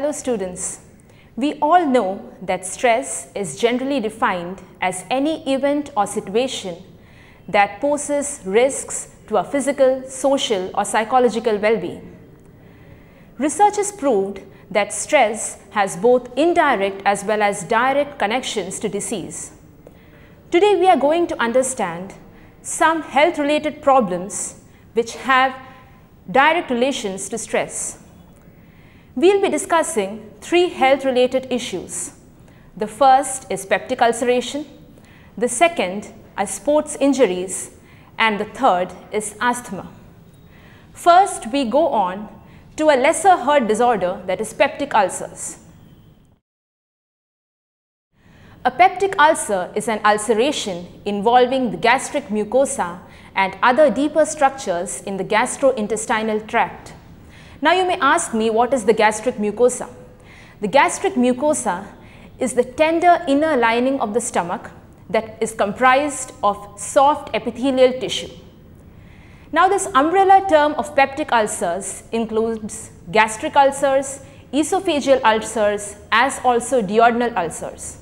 Hello students, we all know that stress is generally defined as any event or situation that poses risks to our physical, social or psychological well-being. Research has proved that stress has both indirect as well as direct connections to disease. Today we are going to understand some health-related problems which have direct relations to stress. We will be discussing three health-related issues. The first is peptic ulceration, the second are sports injuries, and the third is asthma. First, we go on to a lesser heard disorder, that is peptic ulcers. A peptic ulcer is an ulceration involving the gastric mucosa and other deeper structures in the gastrointestinal tract. Now you may ask me, what is the gastric mucosa? The gastric mucosa is the tender inner lining of the stomach that is comprised of soft epithelial tissue. Now this umbrella term of peptic ulcers includes gastric ulcers, esophageal ulcers as also duodenal ulcers.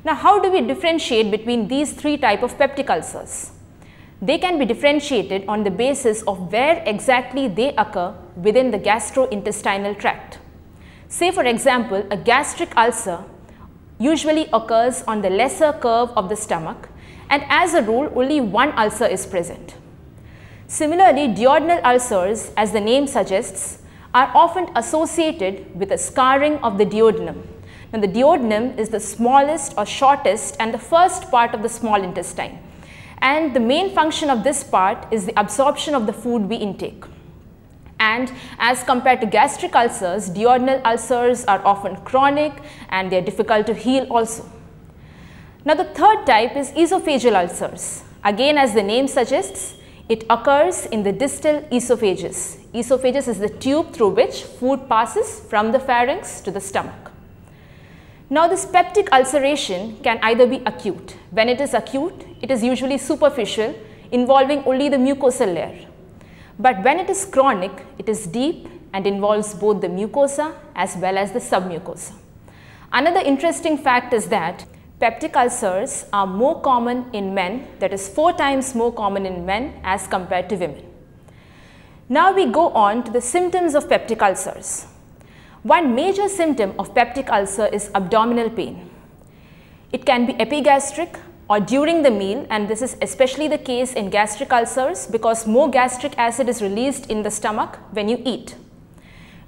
Now how do we differentiate between these three types of peptic ulcers? They can be differentiated on the basis of where exactly they occur within the gastrointestinal tract. Say for example, a gastric ulcer usually occurs on the lesser curve of the stomach, and as a rule only one ulcer is present. Similarly, duodenal ulcers, as the name suggests, are often associated with a scarring of the duodenum. Now the duodenum is the smallest or shortest and the first part of the small intestine. And the main function of this part is the absorption of the food we intake. And as compared to gastric ulcers, duodenal ulcers are often chronic and they are difficult to heal also. Now the third type is esophageal ulcers. Again, as the name suggests, it occurs in the distal esophagus. Esophagus is the tube through which food passes from the pharynx to the stomach. Now this peptic ulceration can either be acute. When it is acute, it is usually superficial, involving only the mucosal layer. But when it is chronic, it is deep and involves both the mucosa as well as the submucosa. Another interesting fact is that peptic ulcers are more common in men, that is 4 times more common in men as compared to women. Now we go on to the symptoms of peptic ulcers. One major symptom of peptic ulcer is abdominal pain. It can be epigastric or during the meal, and this is especially the case in gastric ulcers because more gastric acid is released in the stomach when you eat.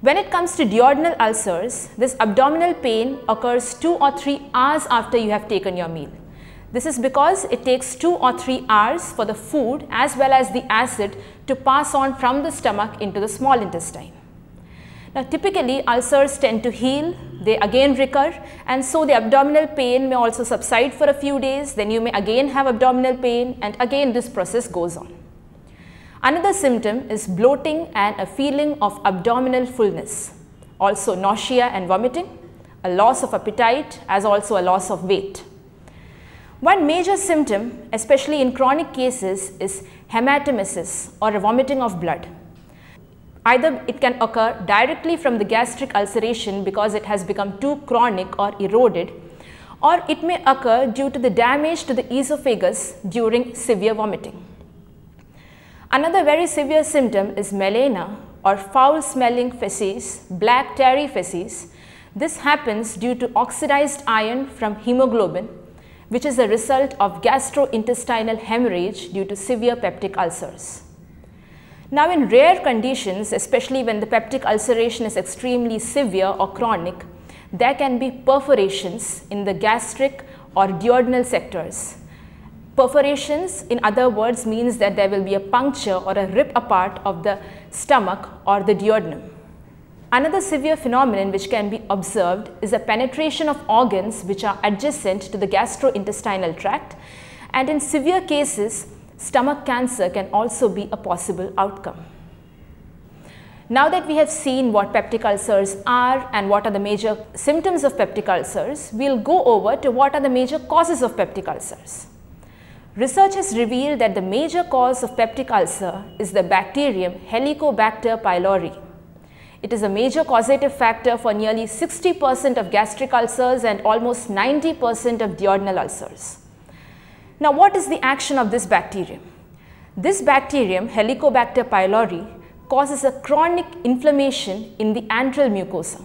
When it comes to duodenal ulcers, this abdominal pain occurs 2 or 3 hours after you have taken your meal. This is because it takes 2 or 3 hours for the food as well as the acid to pass on from the stomach into the small intestine. Now typically ulcers tend to heal, they again recur, and so the abdominal pain may also subside for a few days, then you may again have abdominal pain, and again this process goes on. Another symptom is bloating and a feeling of abdominal fullness, also nausea and vomiting, a loss of appetite as also a loss of weight. One major symptom, especially in chronic cases, is hematemesis or a vomiting of blood. Either it can occur directly from the gastric ulceration because it has become too chronic or eroded, or it may occur due to the damage to the esophagus during severe vomiting. Another very severe symptom is melena or foul smelling feces, black tarry feces. This happens due to oxidized iron from hemoglobin, which is a result of gastrointestinal hemorrhage due to severe peptic ulcers. Now in rare conditions, especially when the peptic ulceration is extremely severe or chronic, there can be perforations in the gastric or duodenal sectors. Perforations, in other words, means that there will be a puncture or a rip apart of the stomach or the duodenum. Another severe phenomenon which can be observed is the penetration of organs which are adjacent to the gastrointestinal tract, and in severe cases, stomach cancer can also be a possible outcome. Now that we have seen what peptic ulcers are and what are the major symptoms of peptic ulcers, we will go over to what are the major causes of peptic ulcers. Research has revealed that the major cause of peptic ulcer is the bacterium Helicobacter pylori. It is a major causative factor for nearly 60% of gastric ulcers and almost 90% of duodenal ulcers. Now, what is the action of this bacterium? This bacterium, Helicobacter pylori, causes a chronic inflammation in the antral mucosa.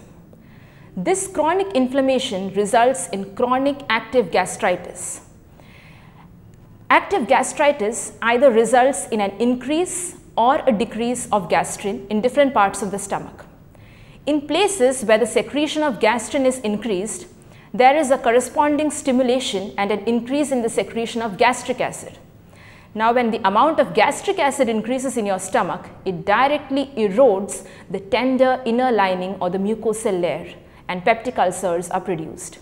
This chronic inflammation results in chronic active gastritis. Active gastritis either results in an increase or a decrease of gastrin in different parts of the stomach. In places where the secretion of gastrin is increased, there is a corresponding stimulation and an increase in the secretion of gastric acid. Now, when the amount of gastric acid increases in your stomach, it directly erodes the tender inner lining or the mucosal layer, and peptic ulcers are produced.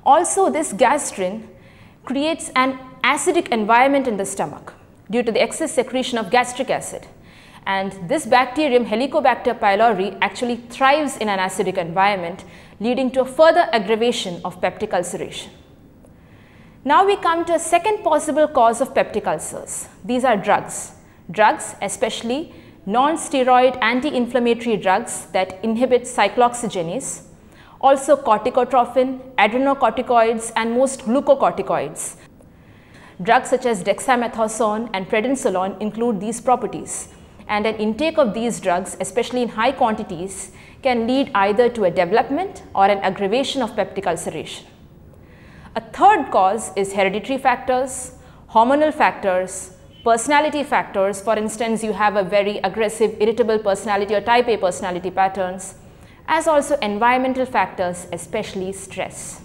Also, this gastrin creates an acidic environment in the stomach due to the excess secretion of gastric acid. And this bacterium, Helicobacter pylori, actually thrives in an acidic environment, leading to a further aggravation of peptic ulceration. Now we come to a second possible cause of peptic ulcers. These are drugs. Drugs, especially non-steroid anti-inflammatory drugs that inhibit cyclooxygenase, also corticotrophin, adrenocorticoids, and most glucocorticoids. Drugs such as dexamethasone and prednisolone include these properties, and an intake of these drugs, especially in high quantities, can lead either to a development or an aggravation of peptic ulceration. A third cause is hereditary factors, hormonal factors, personality factors. For instance, you have a very aggressive, irritable personality or type A personality patterns, as also environmental factors, especially stress.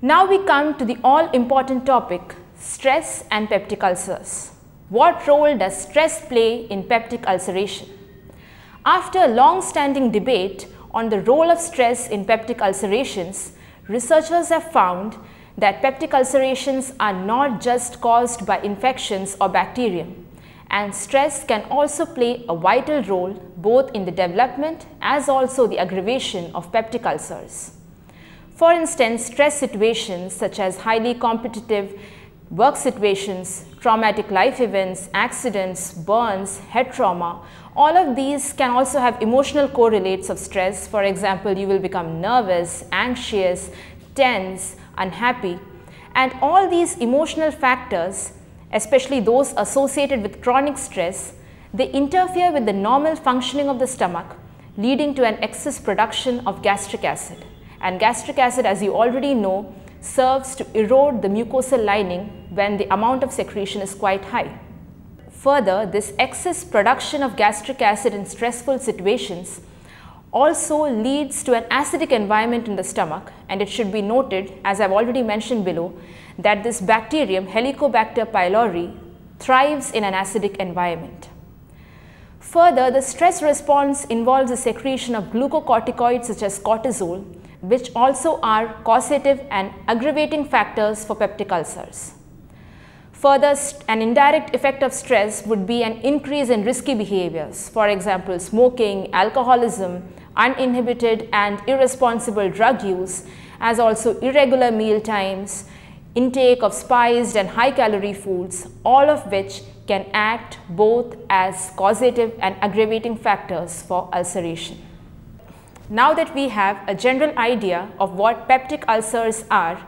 Now we come to the all-important topic, stress and peptic ulcers. What role does stress play in peptic ulceration? After a long-standing debate on the role of stress in peptic ulcerations, researchers have found that peptic ulcerations are not just caused by infections or bacterium, and stress can also play a vital role both in the development as also the aggravation of peptic ulcers. For instance, stress situations such as highly competitive work situations, traumatic life events, accidents, burns, head trauma, all of these can also have emotional correlates of stress. For example, you will become nervous, anxious, tense, unhappy, and all these emotional factors, especially those associated with chronic stress, they interfere with the normal functioning of the stomach, leading to an excess production of gastric acid. And gastric acid, as you already know, serves to erode the mucosal lining when the amount of secretion is quite high. Further, this excess production of gastric acid in stressful situations also leads to an acidic environment in the stomach, and it should be noted, as I've already mentioned below, that this bacterium, Helicobacter pylori, thrives in an acidic environment. Further, the stress response involves the secretion of glucocorticoids such as cortisol, which also are causative and aggravating factors for peptic ulcers. Further, an indirect effect of stress would be an increase in risky behaviors, for example, smoking, alcoholism, uninhibited and irresponsible drug use, as also irregular meal times, intake of spiced and high-calorie foods, all of which can act both as causative and aggravating factors for ulceration. Now that we have a general idea of what peptic ulcers are,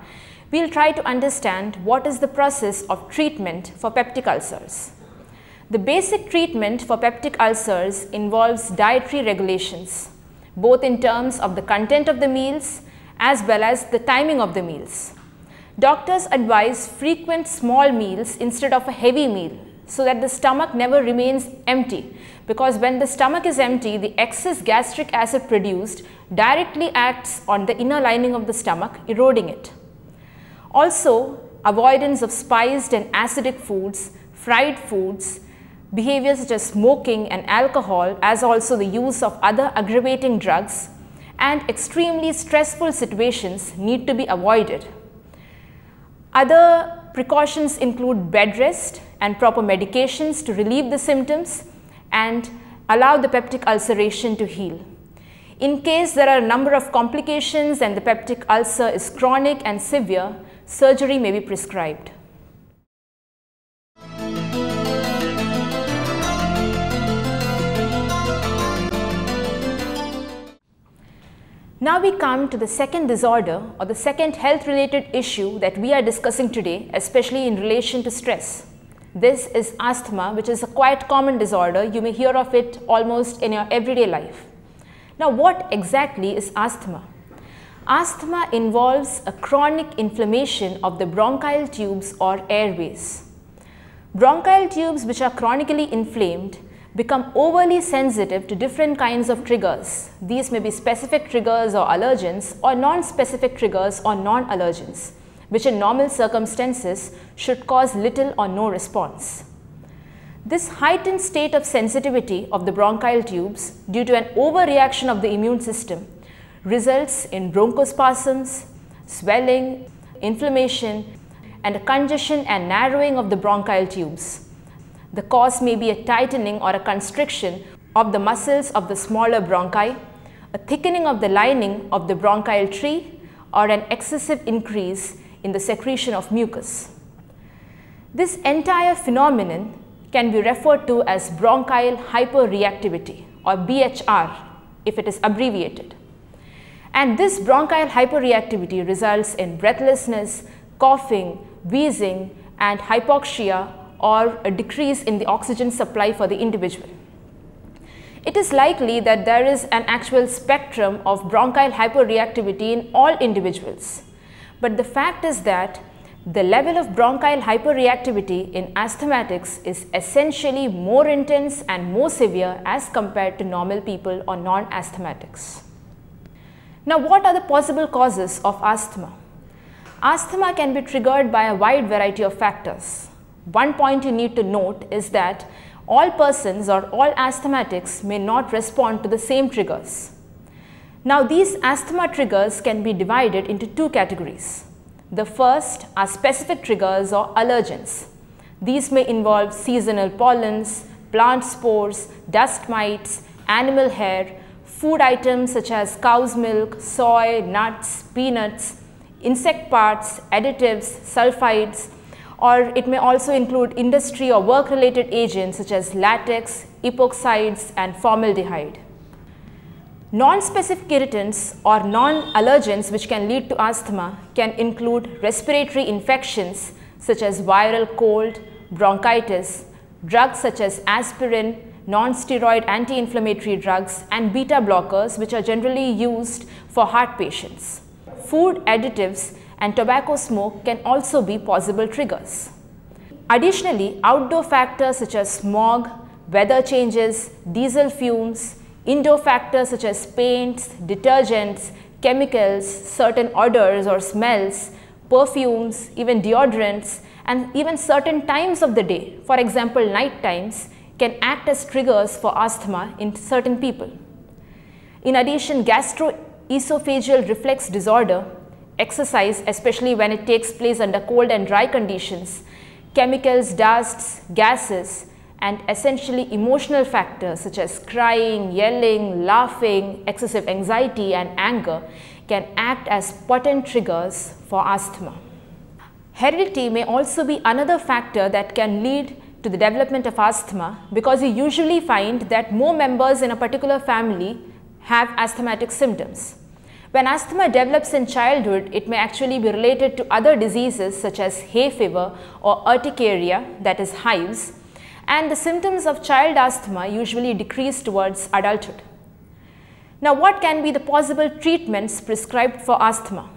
we'll try to understand what is the process of treatment for peptic ulcers. The basic treatment for peptic ulcers involves dietary regulations, both in terms of the content of the meals as well as the timing of the meals. Doctors advise frequent small meals instead of a heavy meal so that the stomach never remains empty, because when the stomach is empty, the excess gastric acid produced directly acts on the inner lining of the stomach, eroding it. Also, avoidance of spiced and acidic foods, fried foods, behaviors such as smoking and alcohol, as also the use of other aggravating drugs, and extremely stressful situations need to be avoided. Other precautions include bed rest and proper medications to relieve the symptoms and allow the peptic ulceration to heal. In case there are a number of complications and the peptic ulcer is chronic and severe, surgery may be prescribed. Now we come to the second disorder or the second health-related issue that we are discussing today, especially in relation to stress. This is asthma, which is a quite common disorder. You may hear of it almost in your everyday life. Now, what exactly is asthma? Asthma involves a chronic inflammation of the bronchial tubes or airways. Bronchial tubes which are chronically inflamed become overly sensitive to different kinds of triggers. These may be specific triggers or allergens, or non-specific triggers or non-allergens, which in normal circumstances should cause little or no response. This heightened state of sensitivity of the bronchial tubes due to an overreaction of the immune system results in bronchospasms, swelling, inflammation, and a congestion and narrowing of the bronchial tubes. The cause may be a tightening or a constriction of the muscles of the smaller bronchi, a thickening of the lining of the bronchial tree, or an excessive increase in the secretion of mucus. This entire phenomenon can be referred to as bronchial hyperreactivity, or BHR if it is abbreviated. And this bronchial hyperreactivity results in breathlessness, coughing, wheezing, and hypoxia, or a decrease in the oxygen supply for the individual. It is likely that there is an actual spectrum of bronchial hyperreactivity in all individuals, but the fact is that the level of bronchial hyperreactivity in asthmatics is essentially more intense and more severe as compared to normal people or non-asthmatics. Now, what are the possible causes of asthma? Asthma can be triggered by a wide variety of factors. One point you need to note is that all persons or all asthmatics may not respond to the same triggers. Now, these asthma triggers can be divided into two categories. The first are specific triggers or allergens. These may involve seasonal pollens, plant spores, dust mites, animal hair, food items such as cow's milk, soy, nuts, peanuts, insect parts, additives, sulfides, or it may also include industry or work-related agents such as latex, epoxides, and formaldehyde. Non-specific irritants or non-allergens which can lead to asthma can include respiratory infections such as viral cold, bronchitis, drugs such as aspirin, non-steroid anti-inflammatory drugs, and beta blockers which are generally used for heart patients. Food additives and tobacco smoke can also be possible triggers. Additionally, outdoor factors such as smog, weather changes, diesel fumes, indoor factors such as paints, detergents, chemicals, certain odors or smells, perfumes, even deodorants, and even certain times of the day, for example night times, can act as triggers for asthma in certain people. In addition, gastroesophageal reflex disorder, exercise, especially when it takes place under cold and dry conditions, chemicals, dusts, gases, and essentially emotional factors such as crying, yelling, laughing, excessive anxiety, and anger can act as potent triggers for asthma. Heredity may also be another factor that can lead to the development of asthma, because you usually find that more members in a particular family have asthmatic symptoms. When asthma develops in childhood, it may actually be related to other diseases such as hay fever or urticaria, that is hives, and the symptoms of child asthma usually decrease towards adulthood. Now, what can be the possible treatments prescribed for asthma?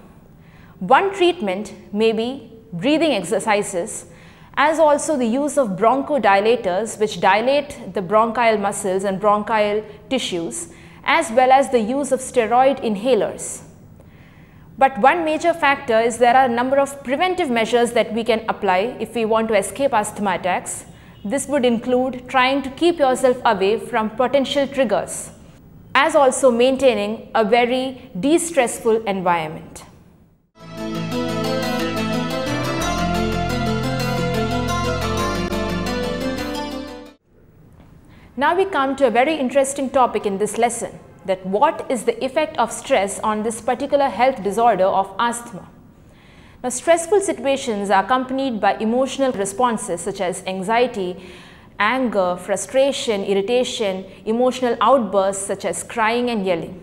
One treatment may be breathing exercises, as also the use of bronchodilators which dilate the bronchial muscles and bronchial tissues, as well as the use of steroid inhalers. But one major factor is there are a number of preventive measures that we can apply if we want to escape asthma attacks. This would include trying to keep yourself away from potential triggers, as also maintaining a very de-stressful environment. Now we come to a very interesting topic in this lesson, that what is the effect of stress on this particular health disorder of asthma. Now, stressful situations are accompanied by emotional responses such as anxiety, anger, frustration, irritation, emotional outbursts such as crying and yelling.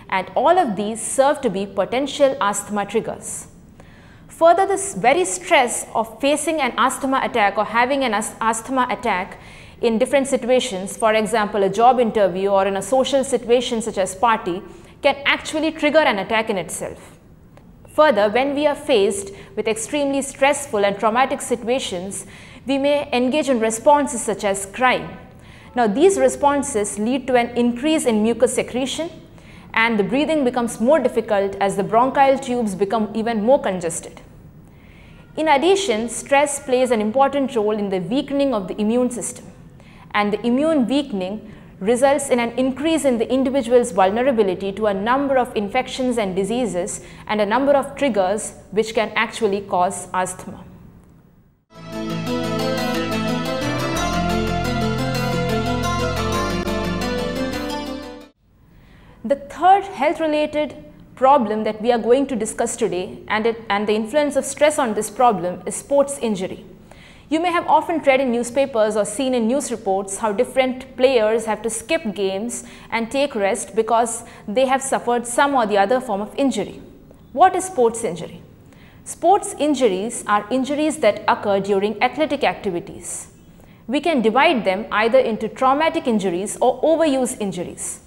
And all of these serve to be potential asthma triggers. Further, this very stress of facing an asthma attack or having an asthma attack in different situations, for example, a job interview or in a social situation such as party, can actually trigger an attack in itself. Further, when we are faced with extremely stressful and traumatic situations, we may engage in responses such as crying. Now, these responses lead to an increase in mucus secretion, and the breathing becomes more difficult as the bronchial tubes become even more congested. In addition, stress plays an important role in the weakening of the immune system, and the immune weakening results in an increase in the individual's vulnerability to a number of infections and diseases and a number of triggers which can actually cause asthma. The third health-related problem that we are going to discuss today and the influence of stress on this problem is sports injury. You may have often read in newspapers or seen in news reports how different players have to skip games and take rest because they have suffered some or the other form of injury. What is sports injury? Sports injuries are injuries that occur during athletic activities. We can divide them either into traumatic injuries or overuse injuries.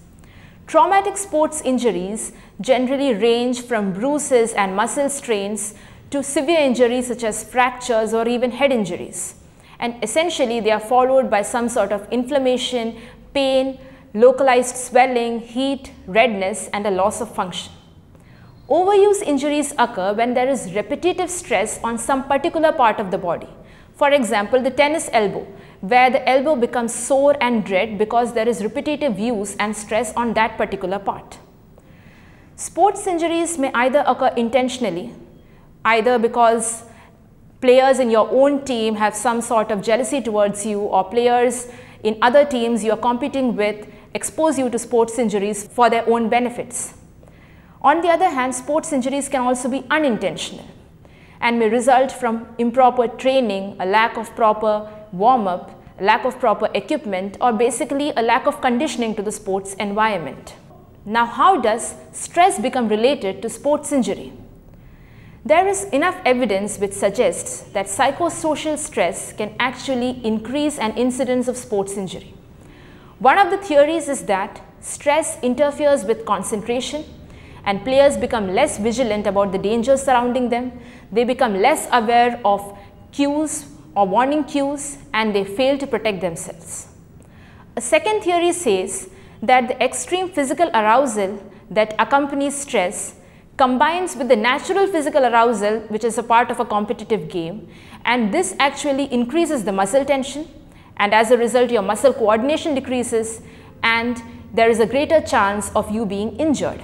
Traumatic sports injuries generally range from bruises and muscle strains to severe injuries such as fractures or even head injuries. And essentially, they are followed by some sort of inflammation, pain, localized swelling, heat, redness, and a loss of function. Overuse injuries occur when there is repetitive stress on some particular part of the body. For example, the tennis elbow, where the elbow becomes sore and red because there is repetitive use and stress on that particular part. Sports injuries may either occur intentionally, either because players in your own team have some sort of jealousy towards you, or players in other teams you are competing with expose you to sports injuries for their own benefits. On the other hand, sports injuries can also be unintentional and may result from improper training, a lack of proper warm-up, a lack of proper equipment, or basically a lack of conditioning to the sports environment. Now, how does stress become related to sports injury? There is enough evidence which suggests that psychosocial stress can actually increase an incidence of sports injury. One of the theories is that stress interferes with concentration and players become less vigilant about the dangers surrounding them. They become less aware of cues or warning cues, and they fail to protect themselves. A second theory says that the extreme physical arousal that accompanies stress combines with the natural physical arousal, which is a part of a competitive game, and this actually increases the muscle tension, and as a result your muscle coordination decreases and there is a greater chance of you being injured.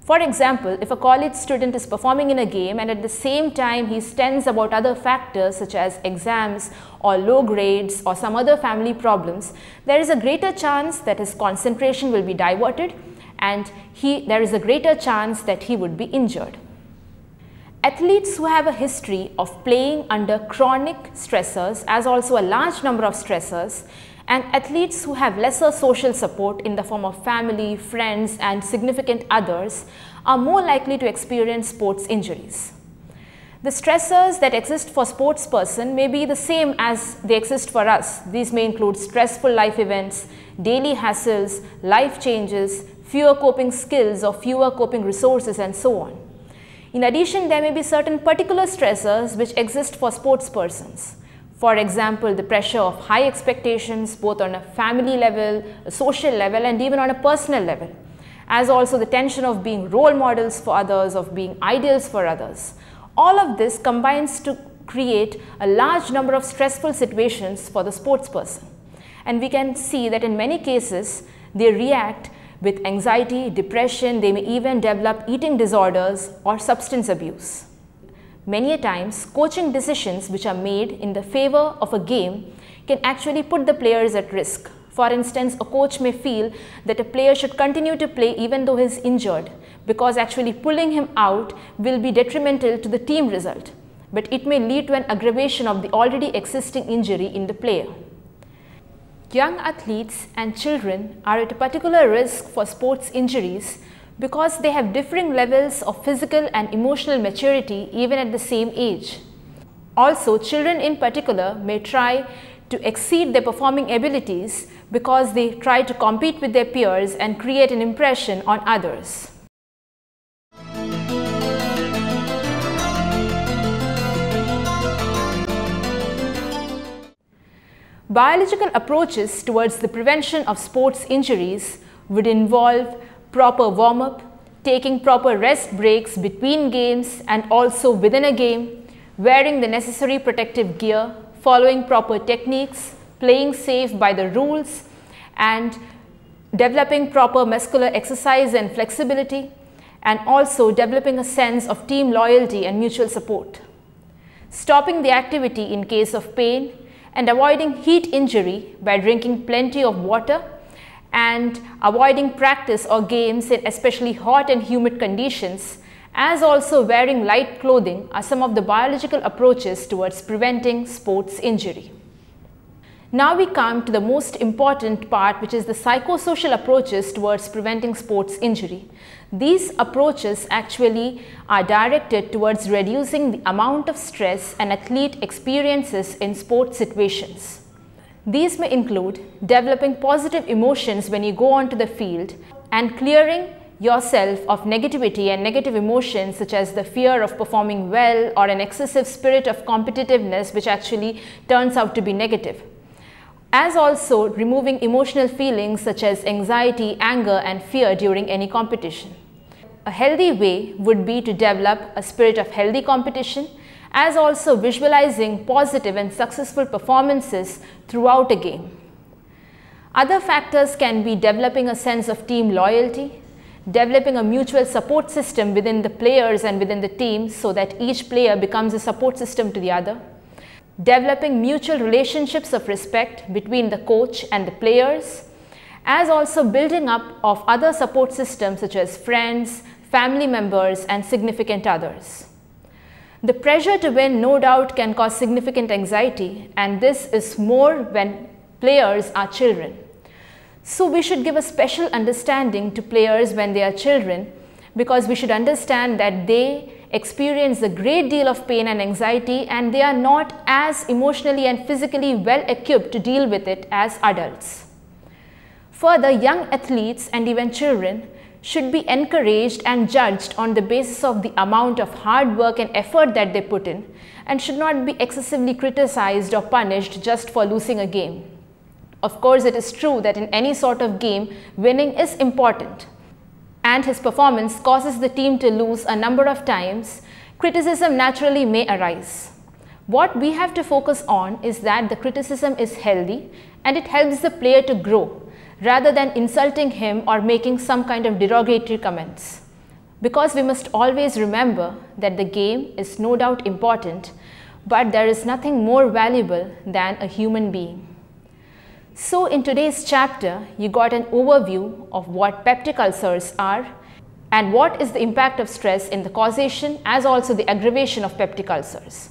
For example, if a college student is performing in a game and at the same time he tenses about other factors such as exams or low grades or some other family problems, there is a greater chance that his concentration will be diverted and there is a greater chance that he would be injured. Athletes who have a history of playing under chronic stressors, as also a large number of stressors, and athletes who have lesser social support in the form of family, friends, and significant others are more likely to experience sports injuries. The stressors that exist for sports person may be the same as they exist for us. These may include stressful life events, daily hassles, life changes, fewer coping skills or fewer coping resources, and so on. In addition, there may be certain particular stressors which exist for sports persons. For example, the pressure of high expectations both on a family level, a social level, and even on a personal level, as also the tension of being role models for others, of being ideals for others. All of this combines to create a large number of stressful situations for the sports person. And we can see that in many cases, they react with anxiety, depression, they may even develop eating disorders or substance abuse. Many a times, coaching decisions which are made in the favor of a game can actually put the players at risk. For instance, a coach may feel that a player should continue to play even though he is injured, because actually pulling him out will be detrimental to the team result, but it may lead to an aggravation of the already existing injury in the player. Young athletes and children are at a particular risk for sports injuries because they have differing levels of physical and emotional maturity even at the same age. Also, children in particular may try to exceed their performing abilities because they try to compete with their peers and create an impression on others. Biological approaches towards the prevention of sports injuries would involve proper warm-up, taking proper rest breaks between games and also within a game, wearing the necessary protective gear, following proper techniques, playing safe by the rules, and developing proper muscular exercise and flexibility, and also developing a sense of team loyalty and mutual support. Stopping the activity in case of pain and avoiding heat injury by drinking plenty of water and avoiding practice or games in especially hot and humid conditions, as also wearing light clothing are some of the biological approaches towards preventing sports injury. Now we come to the most important part, which is the psychosocial approaches towards preventing sports injury. These approaches actually are directed towards reducing the amount of stress an athlete experiences in sports situations. These may include developing positive emotions when you go onto the field and clearing yourself of negativity and negative emotions such as the fear of performing well or an excessive spirit of competitiveness which actually turns out to be negative, as also removing emotional feelings such as anxiety, anger and fear during any competition. A healthy way would be to develop a spirit of healthy competition, as also visualizing positive and successful performances throughout a game. Other factors can be developing a sense of team loyalty, developing a mutual support system within the players and within the team so that each player becomes a support system to the other, developing mutual relationships of respect between the coach and the players, as also building up of other support systems such as friends, family members and significant others. The pressure to win no doubt can cause significant anxiety, and this is more when players are children. So we should give a special understanding to players when they are children, because we should understand that they experience a great deal of pain and anxiety and they are not as emotionally and physically well equipped to deal with it as adults. Further, young athletes and even children should be encouraged and judged on the basis of the amount of hard work and effort that they put in, and should not be excessively criticized or punished just for losing a game. Of course, it is true that in any sort of game, winning is important, and his performance causes the team to lose a number of times. Criticism naturally may arise. What we have to focus on is that the criticism is healthy and it helps the player to grow, rather than insulting him or making some kind of derogatory comments. Because we must always remember that the game is no doubt important, but there is nothing more valuable than a human being. So in today's chapter, you got an overview of what peptic ulcers are and what is the impact of stress in the causation as also the aggravation of peptic ulcers.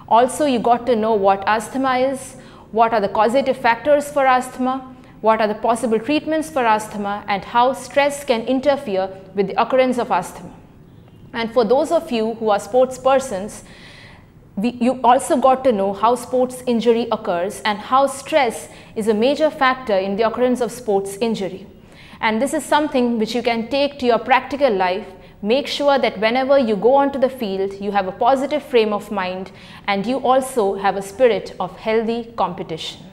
Also, you got to know what asthma is, what are the causative factors for asthma, what are the possible treatments for asthma, and how stress can interfere with the occurrence of asthma. And for those of you who are sports persons, you also got to know how sports injury occurs and how stress is a major factor in the occurrence of sports injury. And this is something which you can take to your practical life. Make sure that whenever you go onto the field, you have a positive frame of mind and you also have a spirit of healthy competition.